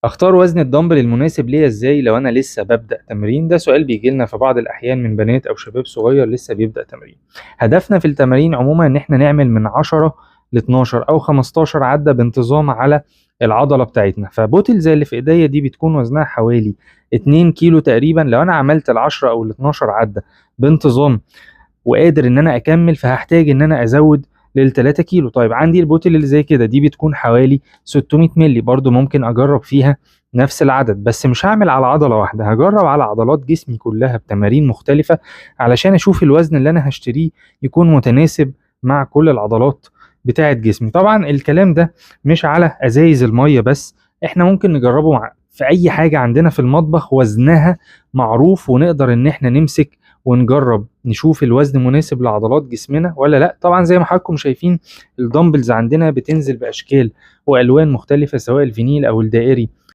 اختار وزن الدمبل المناسب ليا ازاي لو انا لسه ببدأ تمرين؟ ده سؤال بيجي لنا في بعض الاحيان من بنات او شباب صغير لسه بيبدأ تمرين. هدفنا في التمارين عموما ان احنا نعمل من 10 ل 12 او 15 عدة بانتظام على العضلة بتاعتنا. فبوتل زي اللي في ايديا دي بتكون وزنها حوالي 2 كيلو تقريبا. لو انا عملت ال 10 او ال 12 عدة بانتظام وقادر ان انا اكمل، فهحتاج ان انا ازود لل 3 كيلو. طيب عندي البوتل اللي زي كده دي بتكون حوالي 600 مللي، برضو ممكن اجرب فيها نفس العدد، بس مش هعمل على عضلة واحدة، هجرب على عضلات جسمي كلها بتمارين مختلفة علشان اشوف الوزن اللي انا هشتريه يكون متناسب مع كل العضلات بتاعة جسمي. طبعا الكلام ده مش على ازايز المية بس، احنا ممكن نجربه في اي حاجة عندنا في المطبخ وزنها معروف ونقدر ان احنا نمسك ونجرب نشوف الوزن مناسب لعضلات جسمنا ولا لا. طبعا زي ما حضراتكم شايفين الدمبلز عندنا بتنزل باشكال والوان مختلفه، سواء الفينيل او الدائري